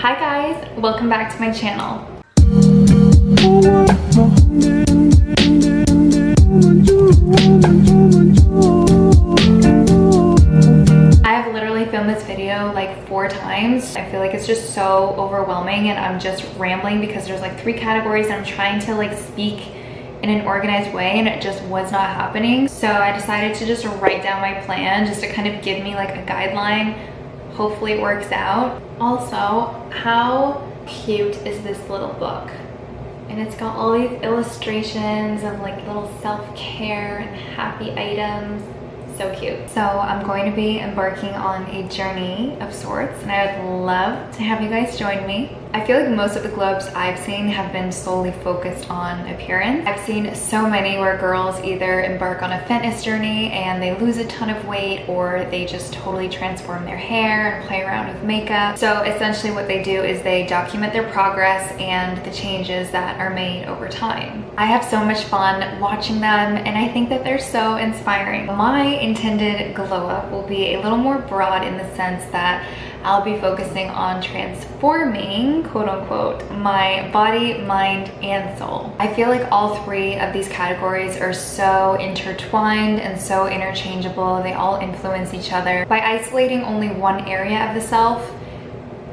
Hi guys, welcome back to my channel. I've literally filmed this video like 4 times. I feel like it's just so overwhelming and I'm just rambling because there's like 3 categories and I'm trying to like speak in an organized way and it just was not happening. So I decided to just write down my plan just to kind of give me like a guideline. Hopefully it works out. Also, how cute is this little book? And it's got all these illustrations of like little self-care and happy items. So cute. So I'm going to be embarking on a journey of sorts and I would love to have you guys join me. I feel like most of the glow ups I've seen have been solely focused on appearance. I've seen so many where girls either embark on a fitness journey and they lose a ton of weight, or they just totally transform their hair and play around with makeup. So essentially what they do is they document their progress and the changes that are made over time. I have so much fun watching them and I think that they're so inspiring. My intended glow up will be a little more broad in the sense that I'll be focusing on transforming, quote unquote, my body, mind, and soul. I feel like all 3 of these categories are so intertwined and so interchangeable. They all influence each other. By isolating only one area of the self,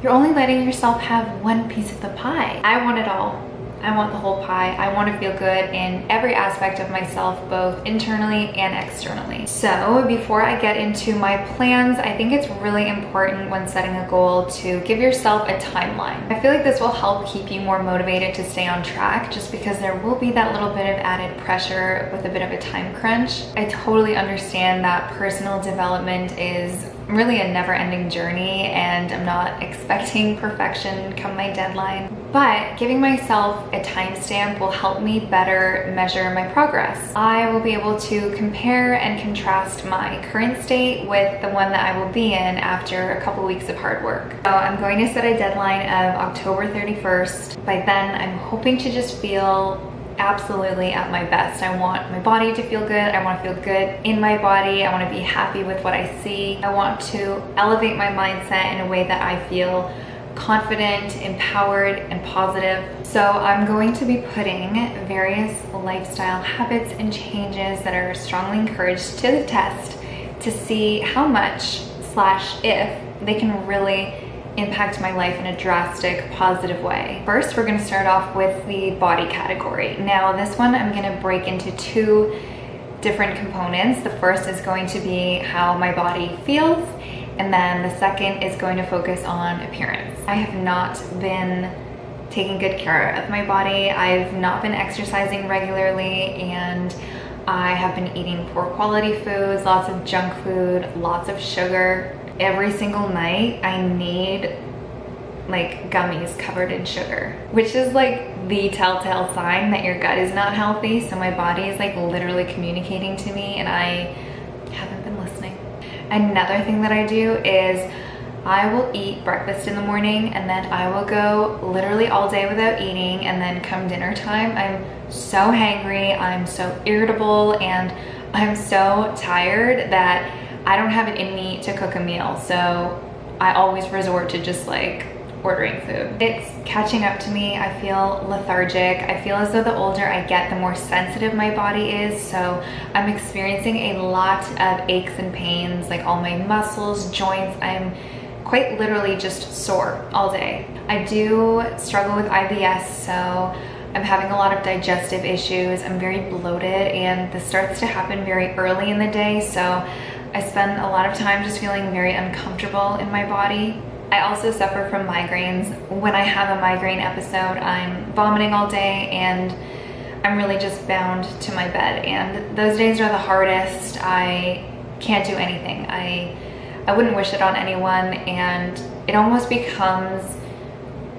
you're only letting yourself have one piece of the pie. I want it all. I want the whole pie. I want to feel good in every aspect of myself, both internally and externally. So before I get into my plans, I think it's really important when setting a goal to give yourself a timeline. I feel like this will help keep you more motivated to stay on track, just because there will be that little bit of added pressure with a bit of a time crunch. I totally understand that personal development is really a never-ending journey and I'm not expecting perfection come my deadline, but giving myself a timestamp will help me better measure my progress. I will be able to compare and contrast my current state with the one that I will be in after a couple weeks of hard work. So I'm going to set a deadline of October 31st. By then, I'm hoping to just feel absolutely at my best. I want my body to feel good. I want to feel good in my body. I want to be happy with what I see. I want to elevate my mindset in a way that I feel confident, empowered, and positive. So I'm going to be putting various lifestyle habits and changes that are strongly encouraged to the test to see how much / if they can really impact my life in a drastic, positive way. First, we're gonna start off with the body category. Now, this one I'm gonna break into 2 different components. The first is going to be how my body feels, and then the second is going to focus on appearance. I have not been taking good care of my body. I've not been exercising regularly, and I have been eating poor quality foods, lots of junk food, lots of sugar. Every single night I need like gummies covered in sugar, which is like the telltale sign that your gut is not healthy. So my body is like literally communicating to me and I haven't been listening. Another thing that I do is I will eat breakfast in the morning and then I will go literally all day without eating, and then come dinner time, I'm so hangry, I'm so irritable, and I'm so tired that I don't have it in me to cook a meal. So I always resort to just like ordering food. It's catching up to me. I feel lethargic. I feel as though the older I get, the more sensitive my body is. So I'm experiencing a lot of aches and pains, like all my muscles, joints. I'm quite literally just sore all day. I do struggle with IBS, so I'm having a lot of digestive issues. I'm very bloated and this starts to happen very early in the day. So I spend a lot of time just feeling very uncomfortable in my body. I also suffer from migraines. When I have a migraine episode, I'm vomiting all day and I'm really just bound to my bed. And those days are the hardest. I can't do anything. I wouldn't wish it on anyone, and it almost becomes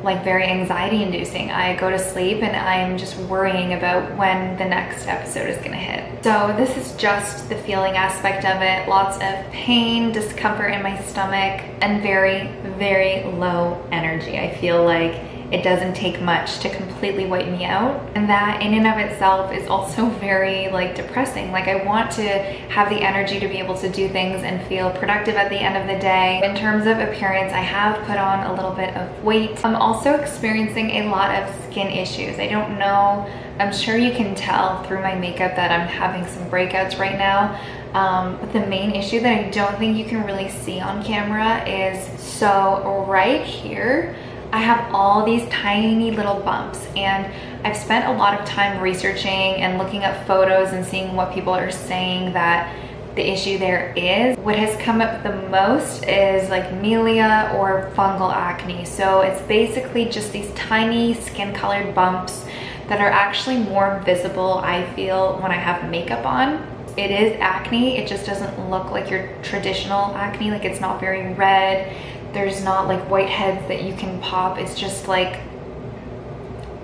like very anxiety inducing. I go to sleep and I'm just worrying about when the next episode is gonna hit. So this is just the feeling aspect of it. Lots of pain, discomfort in my stomach, and very, very low energy. I feel like it doesn't take much to completely wipe me out. And that in and of itself is also very like depressing. Like I want to have the energy to be able to do things and feel productive at the end of the day. In terms of appearance, I have put on a little bit of weight. I'm also experiencing a lot of skin issues. I don't know, I'm sure you can tell through my makeup that I'm having some breakouts right now. But the main issue that I don't think you can really see on camera is, so right here, I have all these tiny little bumps, and I've spent a lot of time researching and looking up photos and seeing what people are saying that the issue there is. What has come up the most is like melia or fungal acne. So it's basically just these tiny skin colored bumps that are actually more visible, I feel, when I have makeup on. It is acne, it just doesn't look like your traditional acne. Like it's not very red. There's not like whiteheads that you can pop. It's just like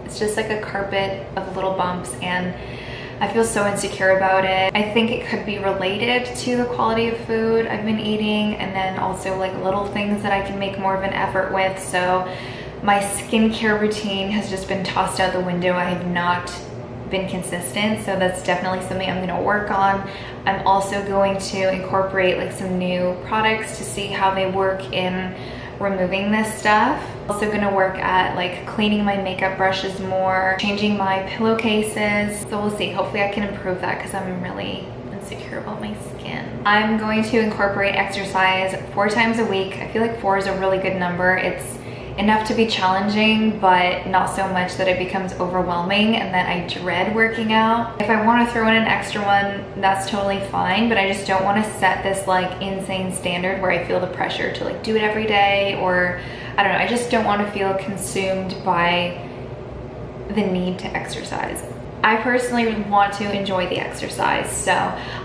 a carpet of little bumps, and I feel so insecure about it. I think it could be related to the quality of food I've been eating, and then also like little things that I can make more of an effort with. So my skincare routine has just been tossed out the window. I have not been consistent, so that's definitely something I'm gonna work on. I'm also going to incorporate like some new products to see how they work in removing this stuff. Also gonna work at like cleaning my makeup brushes more, changing my pillowcases. So we'll see, hopefully I can improve that because I'm really insecure about my skin. I'm going to incorporate exercise 4 times a week. I feel like 4 is a really good number. It's enough to be challenging, but not so much that it becomes overwhelming and that I dread working out. If I want to throw in an extra one, that's totally fine, but I just don't want to set this like insane standard where I feel the pressure to like do it every day, or I don't know, I just don't want to feel consumed by the need to exercise. I personally want to enjoy the exercise, so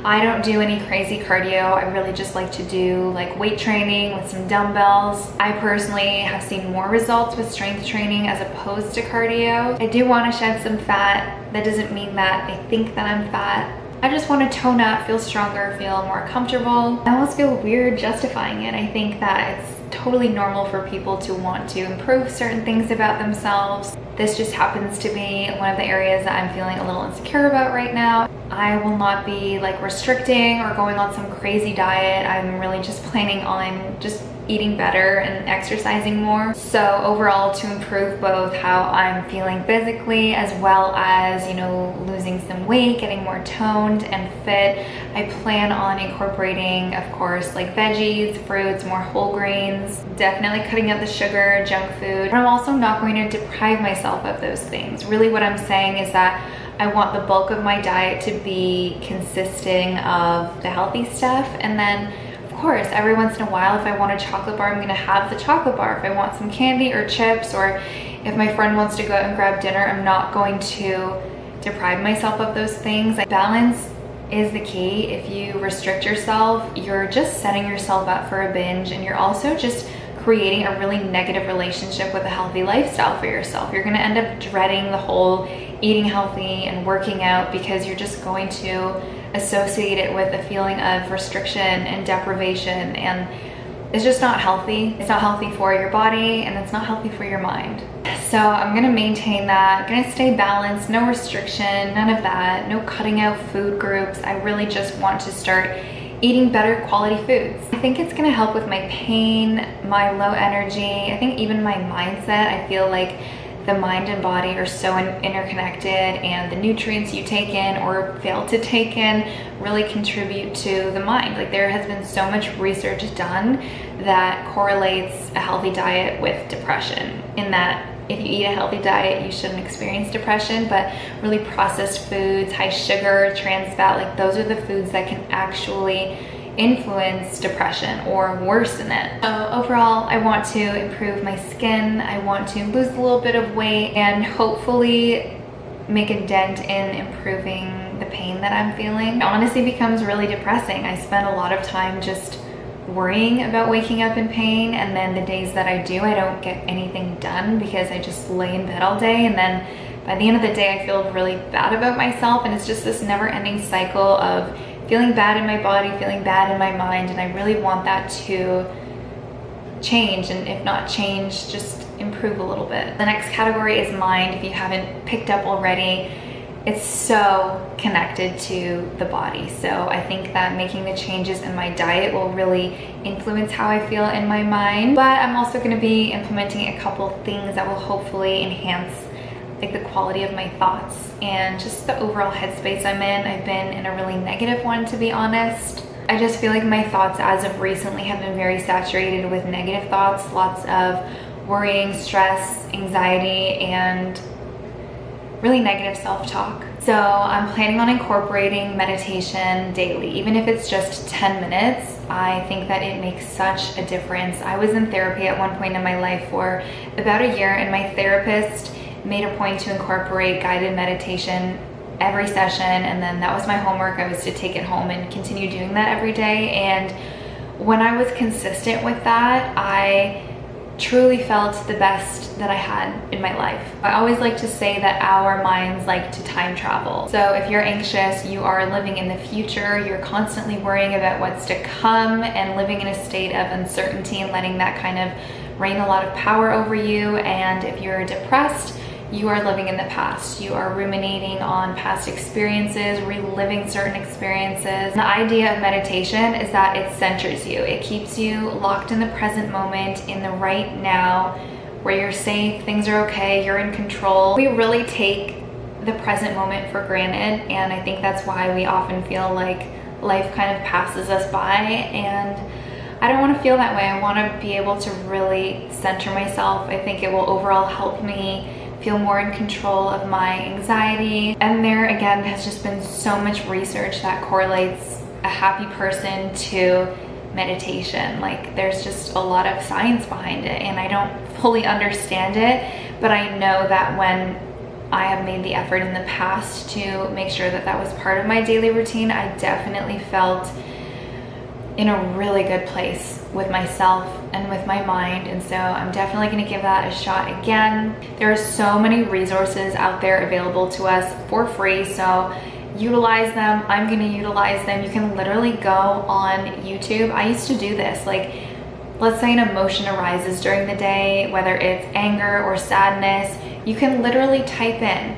I don't do any crazy cardio. I really just like to do like weight training with some dumbbells. I personally have seen more results with strength training as opposed to cardio. I do want to shed some fat. That doesn't mean that I think that I'm fat. I just want to tone up, feel stronger, feel more comfortable. I almost feel weird justifying it. I think that it's totally normal for people to want to improve certain things about themselves. This just happens to be one of the areas that I'm feeling a little insecure about right now. I will not be like restricting or going on some crazy diet. I'm really just planning on just eating better and exercising more. So overall, to improve both how I'm feeling physically as well as, you know, losing some weight, getting more toned and fit, I plan on incorporating, of course, like veggies, fruits, more whole grains, definitely cutting out the sugar, junk food. But I'm also not going to deprive myself of those things. Really what I'm saying is that I want the bulk of my diet to be consisting of the healthy stuff, and then of course, every once in a while, if I want a chocolate bar, I'm gonna have the chocolate bar. If I want some candy or chips, or if my friend wants to go out and grab dinner, I'm not going to deprive myself of those things. Balance is the key. If you restrict yourself, you're just setting yourself up for a binge, and you're also just creating a really negative relationship with a healthy lifestyle for yourself. You're gonna end up dreading the whole eating healthy and working out because you're just going to associate it with a feeling of restriction and deprivation, and it's just not healthy. It's not healthy for your body, and it's not healthy for your mind. So I'm gonna maintain that, gonna stay balanced, no restriction, none of that, no cutting out food groups. I really just want to start eating better quality foods. I think it's gonna help with my pain, my low energy, I think even my mindset. I feel like the mind and body are so interconnected, and the nutrients you take in or fail to take in really contribute to the mind. Like there has been so much research done that correlates a healthy diet with depression, in that if you eat a healthy diet, you shouldn't experience depression, but really processed foods, high sugar, trans fat, like those are the foods that can actually influence depression or worsen it. So overall, I want to improve my skin. I want to lose a little bit of weight and hopefully make a dent in improving the pain that I'm feeling. It honestly becomes really depressing. I spend a lot of time just worrying about waking up in pain, and then the days that I do, I don't get anything done because I just lay in bed all day, and then by the end of the day I feel really bad about myself, and it's just this never-ending cycle of feeling bad in my body, feeling bad in my mind, and I really want that to change, and if not change, just improve a little bit. The next category is mind. If you haven't picked up already, it's so connected to the body. So I think that making the changes in my diet will really influence how I feel in my mind. But I'm also gonna be implementing a couple things that will hopefully enhance like the quality of my thoughts and just the overall headspace I'm in. I've been in a really negative one, to be honest. I just feel like my thoughts as of recently have been very saturated with negative thoughts, lots of worrying, stress, anxiety, and really negative self-talk. So I'm planning on incorporating meditation daily, even if it's just 10 minutes. I think that it makes such a difference. I was in therapy at one point in my life for about a year, and my therapist made a point to incorporate guided meditation every session, and then that was my homework. I was to take it home and continue doing that every day. And when I was consistent with that, I truly felt the best that I had in my life. I always like to say that our minds like to time travel. So if you're anxious, you are living in the future, you're constantly worrying about what's to come and living in a state of uncertainty and letting that kind of reign a lot of power over you. And if you're depressed, you are living in the past. You are ruminating on past experiences, reliving certain experiences. The idea of meditation is that it centers you. It keeps you locked in the present moment, in the right now, where you're safe, things are okay, you're in control. We really take the present moment for granted, and I think that's why we often feel like life kind of passes us by, and I don't want to feel that way. I want to be able to really center myself. I think it will overall help me feel more in control of my anxiety. And there again has just been so much research that correlates a happy person to meditation. Like there's just a lot of science behind it, and I don't fully understand it, but I know that when I have made the effort in the past to make sure that that was part of my daily routine, I definitely felt in a really good place with myself and with my mind. And so I'm definitely going to give that a shot again. There are so many resources out there available to us for free, so utilize them. I'm going to utilize them. You can literally go on YouTube. I used to do this, like let's say an emotion arises during the day, whether it's anger or sadness, you can literally type in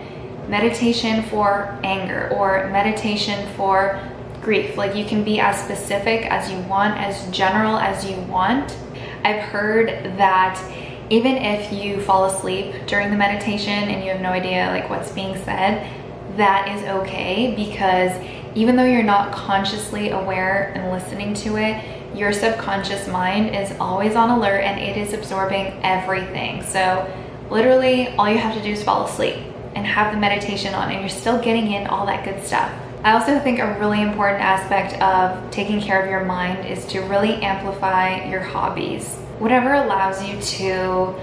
meditation for anger or meditation for grief. Like you can be as specific as you want, as general as you want. I've heard that even if you fall asleep during the meditation and you have no idea like what's being said, that is okay, because even though you're not consciously aware and listening to it, your subconscious mind is always on alert and it is absorbing everything. So literally all you have to do is fall asleep and have the meditation on, and you're still getting in all that good stuff. I also think a really important aspect of taking care of your mind is to really amplify your hobbies. Whatever allows you to,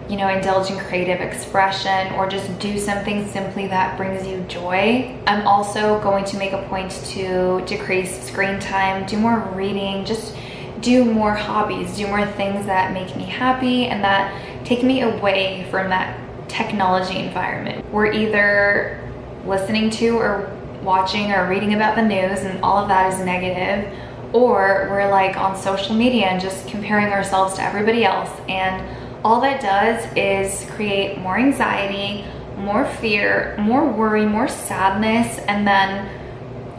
indulge in creative expression or just do something simply that brings you joy. I'm also going to make a point to decrease screen time, do more reading, just do more hobbies, do more things that make me happy and that take me away from that technology environment. We're either listening to or watching or reading about the news and all of that is negative, or we're like on social media and just comparing ourselves to everybody else, and all that does is create more anxiety, more fear, more worry, more sadness, and then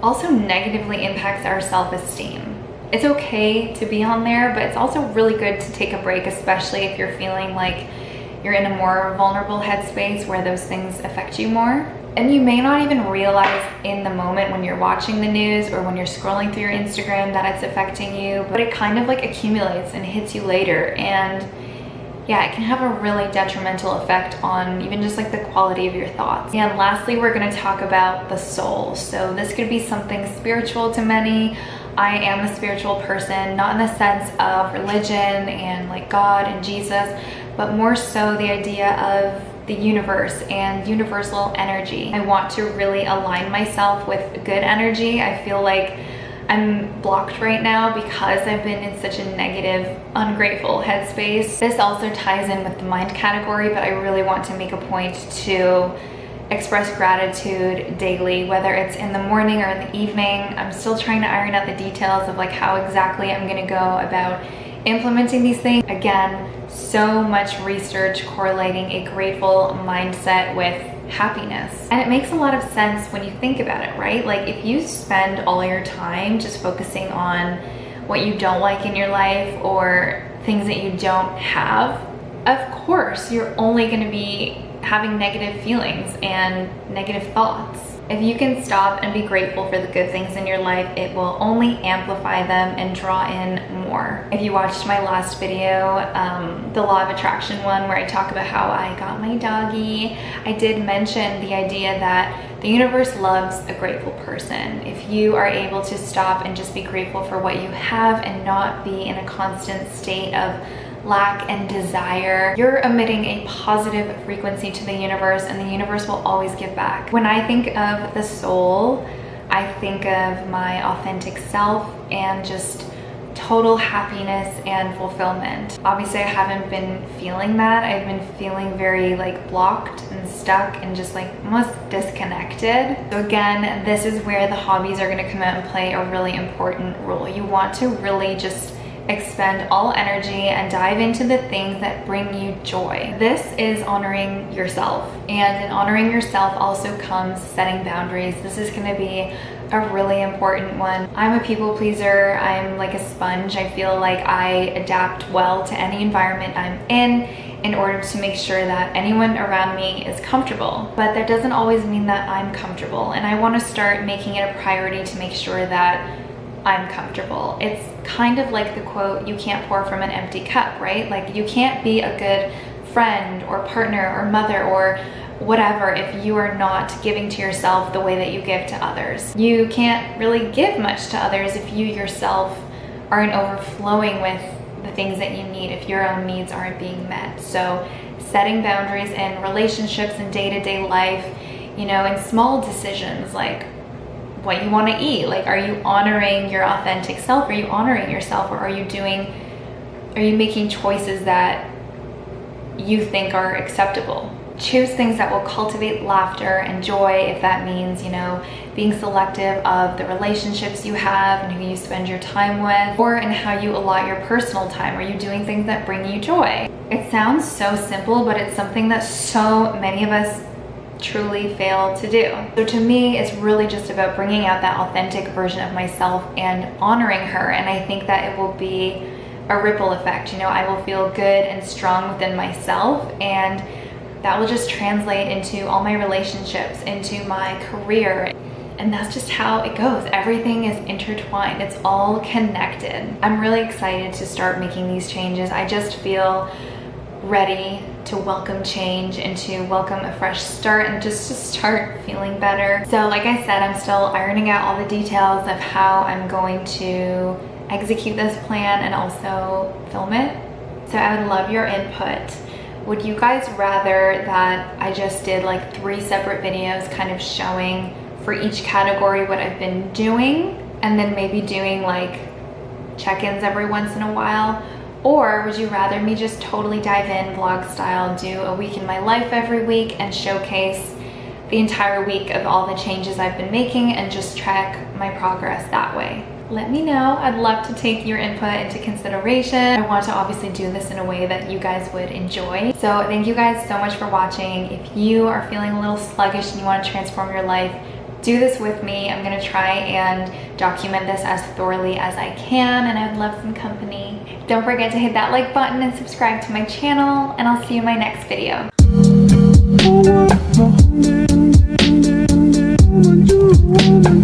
also negatively impacts our self-esteem. It's okay to be on there, but it's also really good to take a break, especially if you're feeling like you're in a more vulnerable headspace where those things affect you more. And you may not even realize in the moment when you're watching the news or when you're scrolling through your Instagram that it's affecting you, but it kind of like accumulates and hits you later. And yeah, it can have a really detrimental effect on even just like the quality of your thoughts. And lastly, we're going to talk about the soul. So this could be something spiritual to many. I am a spiritual person, not in the sense of religion and like God and Jesus, but more so the idea of the universe and universal energy. I want to really align myself with good energy. I feel like I'm blocked right now because I've been in such a negative, ungrateful headspace. This also ties in with the mind category, but I really want to make a point to express gratitude daily, whether it's in the morning or in the evening. I'm still trying to iron out the details of like how exactly I'm gonna go about implementing these things. Again, so much research correlating a grateful mindset with happiness. And it makes a lot of sense when you think about it, right? Like if you spend all your time just focusing on what you don't like in your life or things that you don't have, of course you're only going to be having negative feelings and negative thoughts. If you can stop and be grateful for the good things in your life, it will only amplify them and draw in more. If you watched my last video, the law of attraction one, where I talk about how I got my doggy, I did mention the idea that the universe loves a grateful person. If you are able to stop and just be grateful for what you have and not be in a constant state of lack and desire, you're emitting a positive frequency to the universe, and the universe will always give back. When I think of the soul, I think of my authentic self and just total happiness and fulfillment. Obviously, I haven't been feeling that. I've been feeling very like blocked and stuck and just like almost disconnected. So again, this is where the hobbies are going to come out and play a really important role. You want to really just expend all energy and dive into the things that bring you joy. This is honoring yourself, and in honoring yourself also comes setting boundaries. This is going to be a really important one. I'm a people pleaser. I'm like a sponge. I feel like I adapt well to any environment I'm in order to make sure that anyone around me is comfortable. But that doesn't always mean that I'm comfortable, and I want to start making it a priority to make sure that I'm comfortable. It's kind of like the quote, you can't pour from an empty cup, right? Like you can't be a good friend or partner or mother or whatever if you are not giving to yourself the way that you give to others. You can't really give much to others if you yourself aren't overflowing with the things that you need, if your own needs aren't being met. So setting boundaries in relationships and day-to-day life, you know, in small decisions like what you want to eat. Like, are you honoring your authentic self? Are you honoring yourself? Or are you making choices that you think are acceptable? Choose things that will cultivate laughter and joy, if that means, you know, being selective of the relationships you have and who you spend your time with, or in how you allot your personal time. Are you doing things that bring you joy? It sounds so simple, but it's something that so many of us truly fail to do. So to me, it's really just about bringing out that authentic version of myself and honoring her. And I think that it will be a ripple effect. You know, I will feel good and strong within myself, and that will just translate into all my relationships, into my career. And that's just how it goes. Everything is intertwined. It's all connected. I'm really excited to start making these changes. I just feel ready to welcome change and to welcome a fresh start and just to start feeling better. So like I said, I'm still ironing out all the details of how I'm going to execute this plan and also film it. So I would love your input. Would you guys rather that I just did like 3 separate videos kind of showing for each category what I've been doing, and then maybe doing like check-ins every once in a while? Or would you rather me just totally dive in vlog style, do a week in my life every week and showcase the entire week of all the changes I've been making and just track my progress that way? Let me know. I'd love to take your input into consideration. I want to obviously do this in a way that you guys would enjoy. So thank you guys so much for watching. If you are feeling a little sluggish and you want to transform your life, do this with me. I'm gonna try and document this as thoroughly as I can, and I'd love some company. Don't forget to hit that like button and subscribe to my channel, and I'll see you in my next video.